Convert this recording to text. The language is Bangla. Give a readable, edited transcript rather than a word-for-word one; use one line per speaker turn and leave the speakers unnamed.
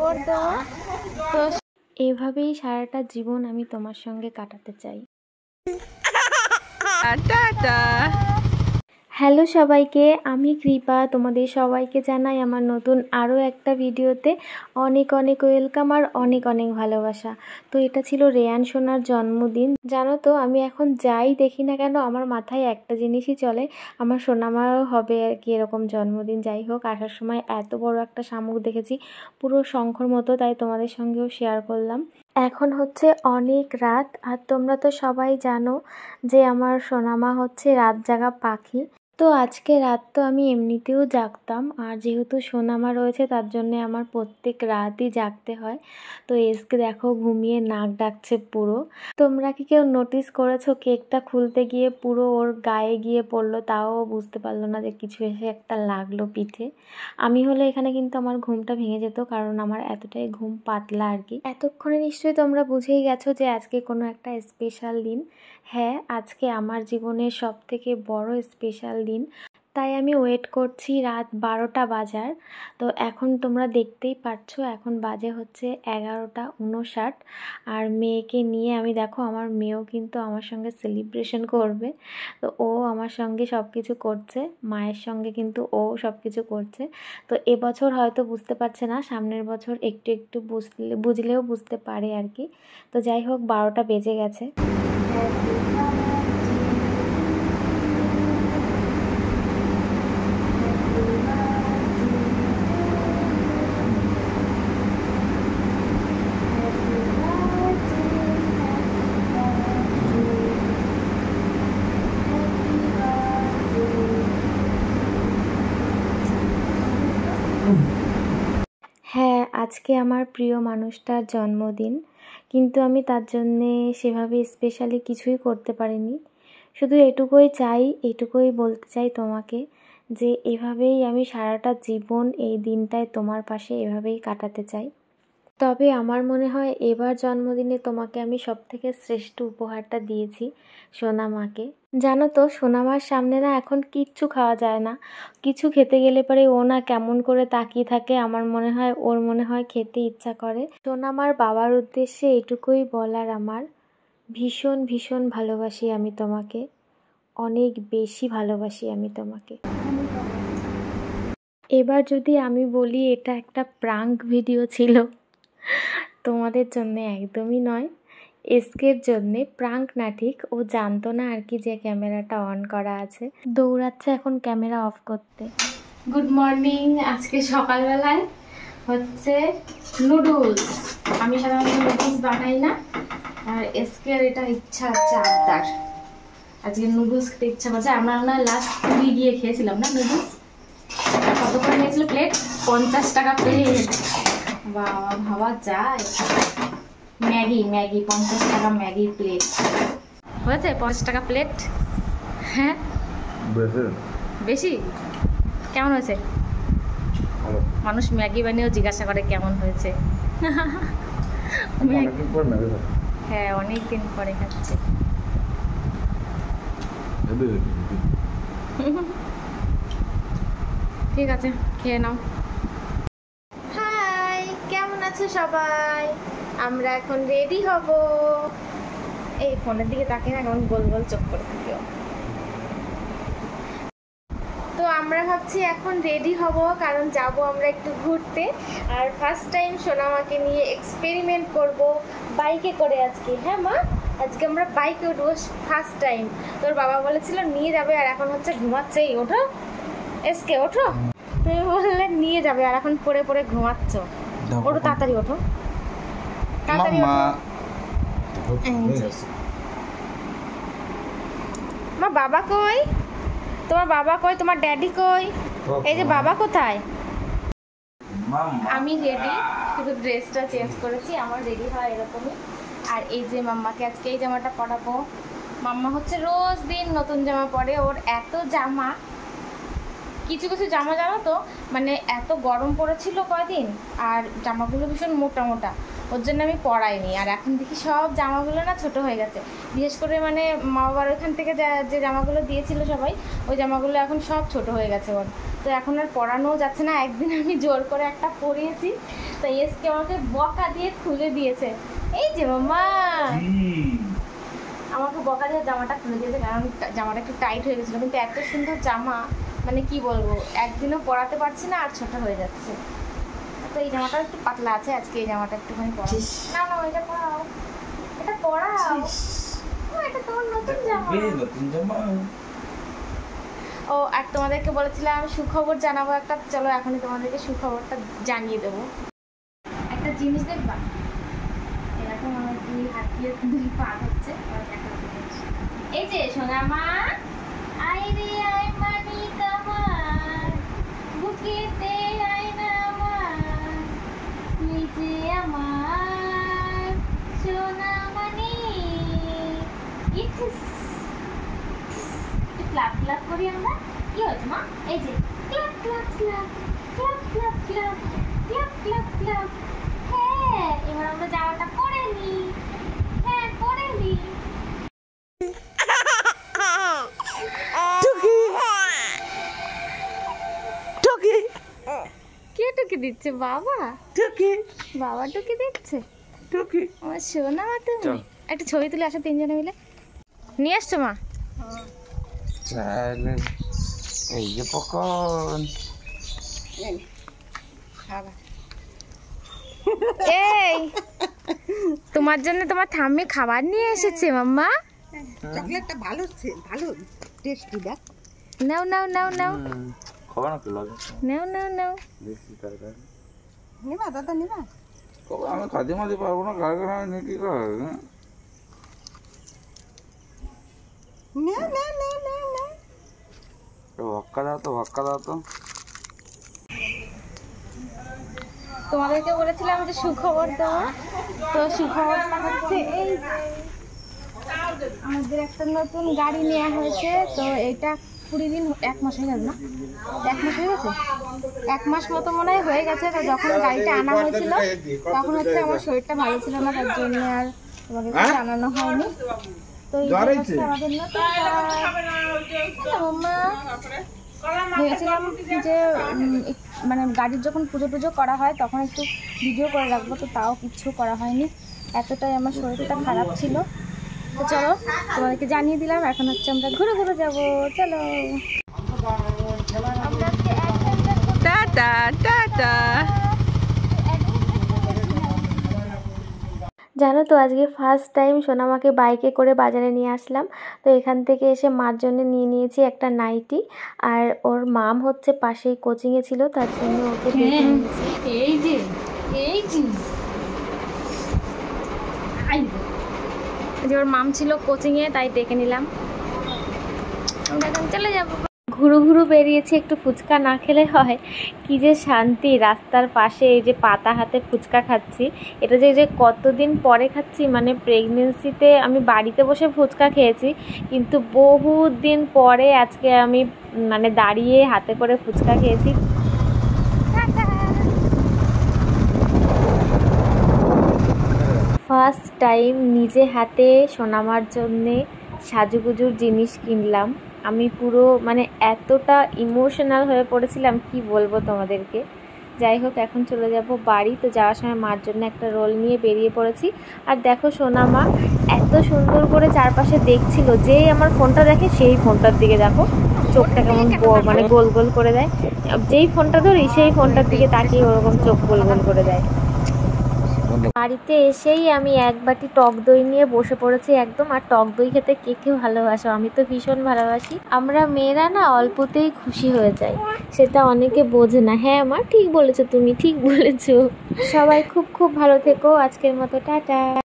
করতো। তো এভাবেই সারাটা জীবন আমি তোমার সঙ্গে কাটাতে চাই। হ্যালো সবাইকে, আমি কৃপা। তোমাদের সবাইকে জানাই আমার নতুন আরও একটা ভিডিওতে অনেক অনেক ওয়েলকাম আর অনেক অনেক ভালোবাসা। তো এটা ছিল রেয়ান সোনার জন্মদিন। জানো তো, আমি এখন যাই দেখি না কেন আমার মাথায় একটা জিনিসই চলে, আমার সোনামারও হবে আর কি এরকম জন্মদিন। যাই হোক, আসার সময় এত বড় একটা শামুক দেখেছি, পুরো শঙ্খর মতো, তাই তোমাদের সঙ্গেও শেয়ার করলাম। এখন হচ্ছে অনেক রাত, আর তোমরা তো সবাই জানো যে আমার সোনামা হচ্ছে রাত জাগা পাখি। তো আজকে রাত তো আমি এমনিতেও জাগতাম, আর যেহেতু সোনামা রয়েছে তার জন্য আমার প্রত্যেক রাতই জাগতে হয়। তো এসকে দেখো ঘুমিয়ে নাক ডাকছে পুরো। তোমরা কি কেউ নোটিস করেছো কেকটা খুলতে গিয়ে পুরো ওর গায়ে গিয়ে পড়লো, তাও বুঝতে পারলো না যে কিছু এসে একটা লাগলো পিঠে। আমি হলে এখানে কিন্তু আমার ঘুমটা ভেঙে যেত, কারণ আমার এতটাই ঘুম পাতলা আর কি। এতক্ষণে নিশ্চয়ই তোমরা বুঝেই গেছো যে আজকে কোনো একটা স্পেশাল দিন। হ্যাঁ, আজকে আমার জীবনের সবথেকে বড় স্পেশাল দিন। তাই আমি ওয়েট করছি রাত 12টা বাজার। তো এখন তোমরা দেখতেই পাচ্ছ, এখন বাজে হচ্ছে 11টা 59। আর মেয়েকে নিয়ে আমি দেখো, আমার মেয়েও কিন্তু আমার সঙ্গে সেলিব্রেশন করবে। তো ও আমার সঙ্গে সব কিছু করছে, মায়ের সঙ্গে কিন্তু ও সব কিছু করছে। তো এবছর হয়তো বুঝতে পারছে না, সামনের বছর একটু একটু বুঝলেও বুঝতে পারে আর কি। তো যাই হোক, 12টা বেজে গেছে। হ্যাঁ, আজকে আমার প্রিয় মানুষটার জন্মদিন, কিন্তু আমি তার জন্যে সেভাবে স্পেশালি কিছুই করতে পারিনি। শুধু এটুকুই বলতে চাই তোমাকে, যে এভাবেই আমি সারাটা জীবন এই দিনটায় তোমার পাশে এভাবেই কাটাতে চাই। তবে আমার মনে হয় এবার জন্মদিনে তোমাকে আমি সবথেকে শ্রেষ্ঠ উপহারটা দিয়েছি, সোনামাকে। জানো তো, সোনামার সামনে না এখন কিচ্ছু খাওয়া যায় না। কিছু খেতে গেলে পরে ও না কেমন করে তাকিয়ে থাকে, আমার মনে হয় ওর মনে হয় খেতে ইচ্ছা করে। সোনামার বাবার উদ্দেশ্যে এটুকুই বলার আমার, ভীষণ ভীষণ ভালোবাসি আমি তোমাকে, অনেক বেশি ভালোবাসি আমি তোমাকে। এবার যদি আমি বলি এটা একটা প্রাঙ্ক ভিডিও ছিল, তোমাদের জন্য একদমই নয়, এসকের জন্যে। প্রাঙ্ক না ঠিক, ও জানতো না আর কি যে ক্যামেরাটা অন করা আছে, দৌড়াচ্ছে এখন ক্যামেরা অফ করতে। Good morning. আজকে সকালবেলায় হচ্ছে নুডলস। আমি সাধারণত নুডলস বানাই না, আর এসকের এটা ইচ্ছা হচ্ছে আবদার, আজকে নুডলস খেতে ইচ্ছা করছে। আমরা না লাস্ট পুরী গিয়ে খেয়েছিলাম না নুডলস, কত করে নিয়েছিল প্লেট? 50 টাকা প্লেট। বাবা, ভাবা যায়। ম্যাগি 50 টাকা ম্যাগি প্লেট হয়েছে, 50 টাকা প্লেট। হ্যাঁ, বেশি। কেমন হয়েছে? মানুষ ম্যাগি বানিয়েও জিজ্ঞাসা করে কেমন হয়েছে। হ্যাঁ, অনেকদিন পরে খাচ্ছে। ঠিক আছে, খেয়ে নাও। হাই, কেমন আছো সবাই? আমরা এখন রেডি হব। এই ফোনের দিকে তাকিয়ে না কেমন গোল গোল চোখ করে থাকি। তো আমরা ভাবছি এখন রেডি হব, কারণ যাব আমরা একটু ঘুরতে। আর ফার্স্ট টাইম সোনামাকে নিয়ে এক্সপেরিমেন্ট করব বাইকে করে আজকে। হ্যাঁ মা, আজকে আমরা বাইকে উঠবো ফার্স্ট টাইম। তোর বাবা বলেছিল নিয়ে যাবে, আর এখন হচ্ছে ঘুমাচ্ছে। এই ওঠো এসকে, ওঠো। তুমি বললে নিয়ে যাবে, আর এখন পড়ে পড়ে ঘুমাচ্ছ। ওঠো তাড়াতাড়ি, ওঠো তাড়াতাড়ি ওঠো। মা, বাবা কই? তোমার বাবা কই? তোমার ড্যাডি কই? এই যে বাবা কোথায়? আমি রেডি, শুধু ড্রেসটা চেঞ্জ করেছি। আমার রেডি হয় এরকমই। আর এই যে মাম্মাকে আজকে এই জামাটা পরাবো। মাম্মা হচ্ছে রোজ দিন নতুন জামা পরে, ওর এত জামা। কিছু কিছু জামা জানো তো, মানে এত গরম পড়েছিল কয়দিন, আর জামাগুলো ভীষণ মোটা মোটা, ওর জন্য আমি পরাইনি। আর এখন দেখি সব জামাগুলো না ছোট হয়ে গেছে। বিশেষ করে মানে মা বাবার ওইখান থেকে যে জামাগুলো দিয়েছিল সবাই, ওই জামাগুলো এখন সব ছোট হয়ে গেছে ওর। তো এখন আর পরানোও যাচ্ছে না। একদিন আমি জোর করে একটা পরিয়েছি, তো এসকে আমাকে বকা দিয়ে খুলে দিয়েছে। এই যে মামা আমাকে বকা দিয়ে জামাটা খুলে দিয়েছে, কারণ জামাটা একটু টাইট হয়ে গেছিলো। কিন্তু এত সুন্দর জামা, মানে কি বলবো, একদিনও পরাতে পারছি না আর ছোট হয়ে যাচ্ছে। তো এই জামাটা একটু পাতলা আছে, আজকে এই জামাটা একটুখানি পরাও। না না, এটা পরাও, এটা পরাও। এটা তোমার নতুন জামা। ও আর তোমাদেরকে বলেছিলাম সুখবর জানাবো একটা, চলো এখনই তোমাদেরকে সুখবরটা জানিয়ে দেবো। একটা জিনিস দেখবা, এরকম আমার দুই হাত দিয়ে দুই পা হচ্ছে। এই যে সোনা মা, আই রে আই মানি কামার, বুকেতে আই না আমার, তুই যে আমার সোনা মানি। ক্লাব ক্লাব করি আমরা। কি হচ্ছে মা? এই যে club club club club club club club club club. হ্যাঁ, এবার আমরা জামাটা পরে নি। হ্যাঁ, পরে নি। কে টুকি দিচ্ছে? বাবা টুকি, বাবা টুকি দিচ্ছে। টুকি আমার সোনা মা। তুমি একটা ছবি তুলে আসো তিনজনে মিলে। নিয়ে আসছো মা?
এই যে পকন,
এই তোমার জন্য তোমার ঠাম্মি খাবার নিয়ে এসেছে মাম্মা।
চকলেটটা ভালো ভালো টেস্টি দেখ।
নাও নাও নাও নাও
খাবা না তো লাগে,
নাও নাও নাও।
বেশি তাড়াতাড়ি
নিবা দাদা নিবা।
কবে আমি খাদি মাদি পারবো না, কার কারণে নিয়ে কি করে?
না না না না না,
ভক্কা দাও তো, ভক্কা দাও তো।
তোমাদেরকে বলেছিলাম যে সুখবর দেওয়া, তো সুখবরটা হচ্ছে এই আমাদের একটা নতুন গাড়ি নেওয়া হয়েছে। তো এটা 20 দিন, 1 মাস হয়ে গেল না? 1 মাস হয়ে গেছে, 1 মাস মতো মনে হয় হয়ে গেছে। তো যখন গাড়িটা আনা হয়েছিল তখন হচ্ছে আমার শরীরটা ভালো ছিল না, তার জন্য আর তোমাদের কাছে আনানো হয়নি। তো এইটা হচ্ছে আমাদের নতুন মাম্মা। ভেবেছিলাম যে মানে গাড়ির যখন পুজো টুজো করা হয় তখন একটু ভিডিও করে রাখবো, তো তাও কিচ্ছু করা হয়নি, এতটাই আমার শরীরটা খারাপ ছিল। তো চলো তোমাদেরকে জানিয়ে দিলাম, এখন হচ্ছে আমরা ঘুরে ঘুরে যাবো। চলো
টাটা টাটা।
জানো তো আজকে ফার্স্ট টাইম সোনামাকে বাইকে করে বাজারে নিয়ে আসলাম। তো এখান থেকে এসে মার জন্য নিয়ে নিয়েছি একটা নাইটি, আর ওর মাম হচ্ছে পাশেই কোচিংয়ে ছিল, তার জন্য ওকে দেখে নিয়েছি। এই যে এই যে ওর মাম ছিল কোচিংয়ে, তাই ডেকে নিলাম। আমরা এখন চলে যাবো। ঘুরু ঘুরু বেরিয়েছি, একটু ফুচকা না খেলে হয়। কি যে শান্তি, রাস্তার পাশে এই যে পাতা হাতে ফুচকা খাচ্ছি। এটা যে কতদিন পরে খাচ্ছি, মানে প্রেগনেন্সিতে আমি বাড়িতে বসে ফুচকা খেয়েছি, কিন্তু বহুত দিন পরে আজকে আমি মানে দাঁড়িয়ে হাতে করে ফুচকা খেয়েছি। ফার্স্ট টাইম নিজে হাতে সোনামার জন্যে সাজুগুজুর জিনিস কিনলাম। আমি পুরো মানে এতটা ইমোশনাল হয়ে পড়েছিলাম, কি বলবো তোমাদেরকে। যাই হোক, এখন চলে যাব বাড়ি। তো যাওয়ার সময় মার জন্য একটা রোল নিয়ে বেরিয়ে পড়েছি। আর দেখো সোনামা এত সুন্দর করে চারপাশে দেখছিল, যেই আমার ফোনটা দেখে সেই ফোনটার দিকে দেখো চোখটা কেমন মানে গোল গোল করে দেয়। যেই ফোনটা ধরি সেই ফোনটার দিকে তাকিয়ে ওরকম চোখ গোল গোল করে দেয়। বাড়িতে এসেই আমি এক বাটি টক দই নিয়ে বসে পড়েছি একদম। আর টক দই খেতে কে কে ভালোবাসো, আমি তো ভীষণ ভালোবাসি। আমরা মেয়েরা না অল্পতেই খুশি হয়ে যাই, সেটা অনেকে বোঝে না। হ্যাঁ মা, ঠিক বলেছো, তুমি ঠিক বলেছো। সবাই খুব খুব ভালো থেকো। আজকের মতো টাটা।